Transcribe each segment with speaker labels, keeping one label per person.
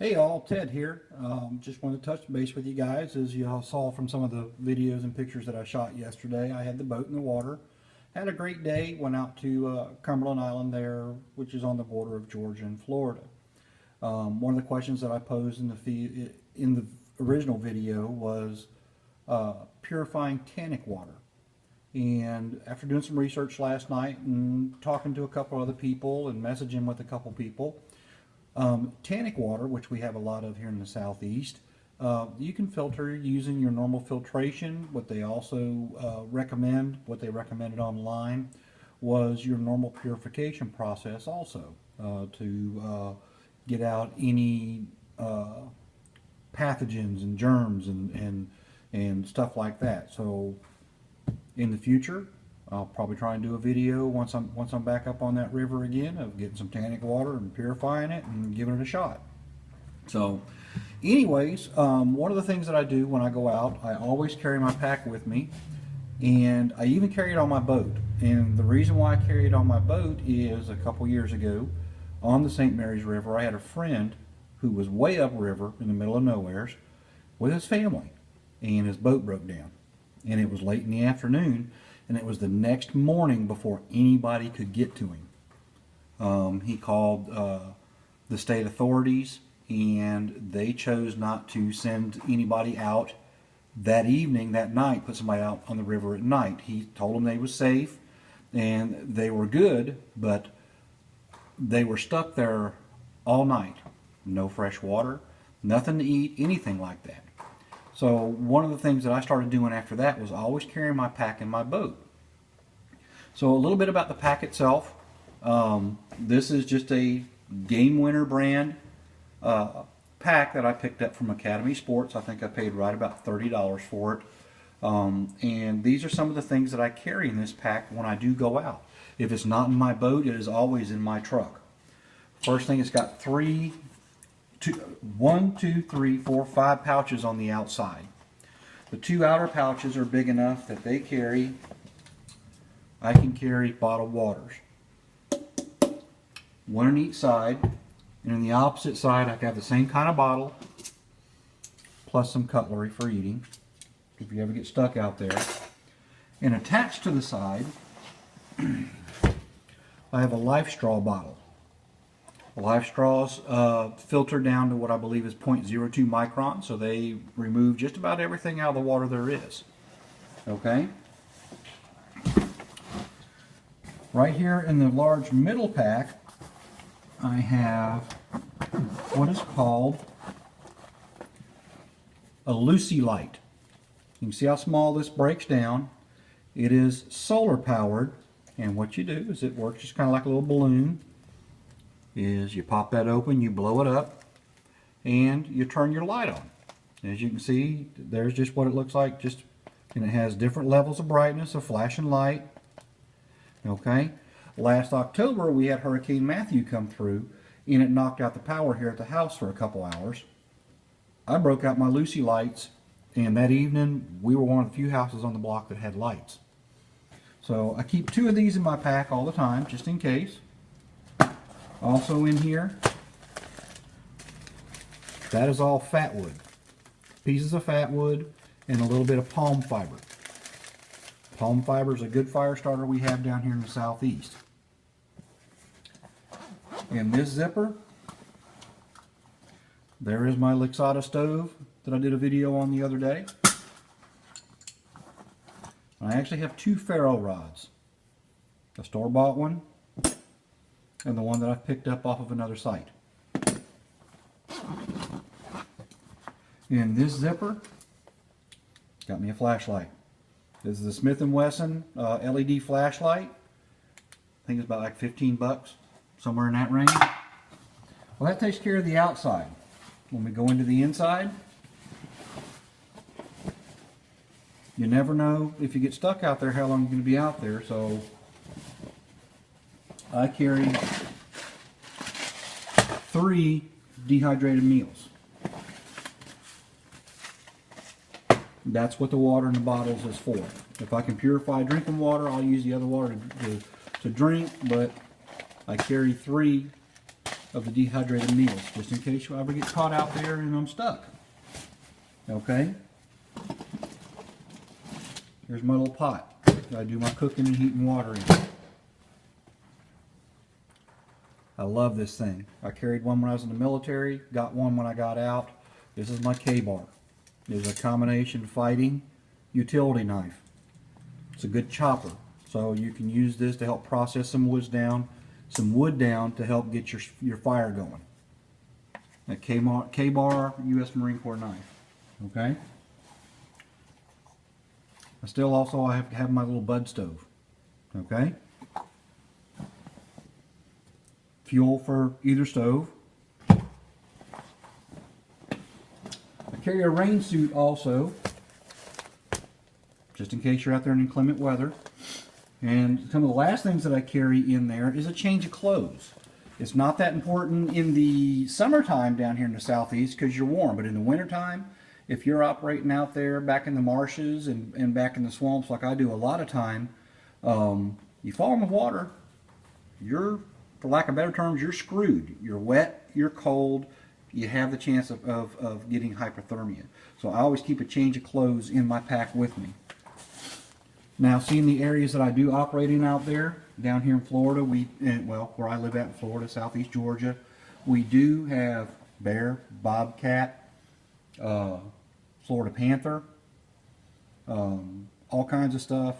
Speaker 1: Hey all, Ted here. Just wanted to touch base with you guys. As you all saw from some of the videos and pictures that I shot yesterday, I had the boat in the water. Had a great day. Went out to Cumberland Island there, which is on the border of Georgia and Florida. One of the questions that I posed in the original video was purifying tannic water. And after doing some research last night and talking to a couple other people and messaging with a couple people, tannic water, which we have a lot of here in the southeast, you can filter using your normal filtration. What they also recommend, what they recommended online, was your normal purification process also to get out any pathogens and germs and stuff like that. So in the future, I'll probably try and do a video once I'm back up on that river again of getting some tannic water and purifying it and giving it a shot. So anyways, one of the things that I do when I go out, I always carry my pack with me, and I even carry it on my boat. And the reason why I carry it on my boat is a couple years ago on the St. Mary's River, I had a friend who was way upriver in the middle of nowheres with his family, and his boat broke down. And it was late in the afternoon, and it was the next morning before anybody could get to him. He called the state authorities, and they chose not to send anybody out that evening, that night, put somebody out on the river at night. He told them they was safe and they were good, but they were stuck there all night. No fresh water, nothing to eat, anything like that. So one of the things that I started doing after that was always carrying my pack in my boat. So a little bit about the pack itself. This is just a Game Winner brand pack that I picked up from Academy Sports. I think I paid right about $30 for it. And these are some of the things that I carry in this pack when I do go out. If it's not in my boat, it is always in my truck. First thing, it's got 5 pouches on the outside. The 2 outer pouches are big enough that I can carry bottled waters. 1 on each side, and on the opposite side I have the same kind of bottle plus some cutlery for eating if you ever get stuck out there. And attached to the side I have a life straw bottle. Life straws filter down to what I believe is 0.02 micron, so they remove just about everything out of the water there is. Okay? Right here in the large middle pack, I have what is called a Lucy light. You can see how small this breaks down. It is solar powered, and what you do is it works just kind of like a little balloon. Is you pop that open, you blow it up, and you turn your light on. As you can see, there's just what it looks like, and it has different levels of brightness, a flashing light. Okay, last October we had Hurricane Matthew come through, and it knocked out the power here at the house for a couple hours. I broke out my Lucy lights, and that evening we were one of the few houses on the block that had lights. So I keep 2 of these in my pack all the time, just in case. Also in here, that is all fat wood. Pieces of fat wood and a little bit of palm fiber. Palm fiber is a good fire starter we have down here in the southeast. In this zipper, there is my Lixada stove that I did a video on the other day. I actually have 2 ferro rods. A store-bought one and the one that I've picked up off of another site. In this zipper, got me a flashlight. This is a Smith & Wesson LED flashlight. I think it's about like 15 bucks, somewhere in that range. Well, that takes care of the outside. When we go into the inside, you never know if you get stuck out there how long you're going to be out there, so I carry 3 dehydrated meals. That's what the water in the bottles is for. If I can purify drinking water, I'll use the other water to drink, but I carry 3 of the dehydrated meals, just in case you ever get caught out there and I'm stuck. Okay? Here's my little pot that I do my cooking and heating water in. I love this thing. I carried one when I was in the military, got one when I got out. This is my K-bar. It's a combination fighting utility knife. It's a good chopper, so you can use this to help process some wood down to help get your fire going. A K-bar U.S. Marine Corps knife. Okay. I still also have my little bud stove. Okay. Fuel for either stove. I carry a rain suit also, just in case you're out there in inclement weather. And some of the last things that I carry in there is a change of clothes. It's not that important in the summertime down here in the southeast because you're warm, but in the wintertime, if you're operating out there back in the marshes and back in the swamps like I do a lot of time, you fall in the water, you're, for lack of better terms, you're screwed. You're wet, you're cold, you have the chance of getting hypothermia. So I always keep a change of clothes in my pack with me. Now, seeing the areas that I do operate in out there, down here in Florida, where I live at in Florida, southeast Georgia, we do have bear, bobcat, Florida panther, all kinds of stuff,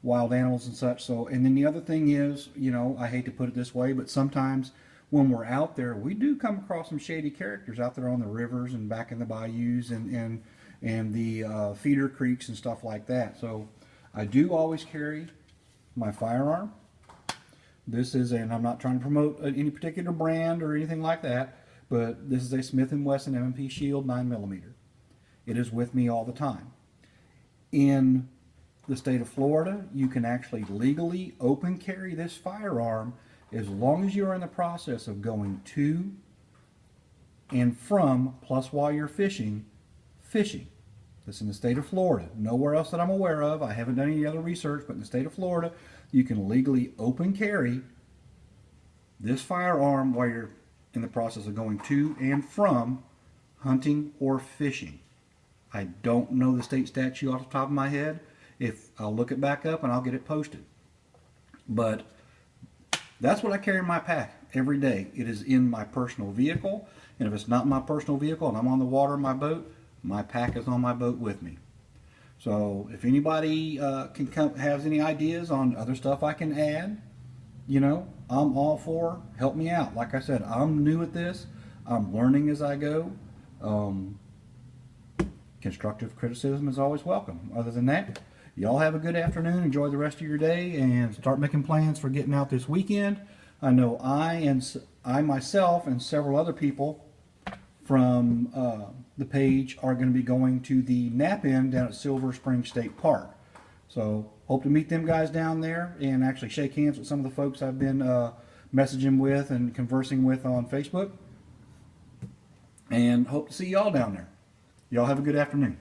Speaker 1: wild animals and such. So, and then the other thing is, you know, I hate to put it this way, but sometimes when we're out there, we do come across some shady characters out there on the rivers and back in the bayous and the feeder creeks and stuff like that. So I do always carry my firearm. This is, and I'm not trying to promote any particular brand or anything like that, but this is a Smith & Wesson M&P Shield 9mm. It is with me all the time. In the state of Florida, you can actually legally open carry this firearm as long as you're in the process of going to and from, plus while you're fishing. That's in the state of Florida. Nowhere else that I'm aware of. I haven't done any other research, but in the state of Florida, you can legally open carry this firearm while you're in the process of going to and from hunting or fishing. I don't know the state statute off the top of my head. If I'll look it back up and I'll get it posted. But that's what I carry in my pack every day. It is in my personal vehicle, and if it's not my personal vehicle and I'm on the water in my boat, my pack is on my boat with me. So if anybody has any ideas on other stuff I can add, you know, I'm all for, help me out. Like I said, I'm new at this. I'm learning as I go. Constructive criticism is always welcome. Other than that, y'all have a good afternoon. Enjoy the rest of your day and start making plans for getting out this weekend. I know I myself and several other people from the page are going to be going to the nap-in down at Silver Spring State Park. So hope to meet them guys down there and actually shake hands with some of the folks I've been messaging with and conversing with on Facebook. And hope to see y'all down there. Y'all have a good afternoon.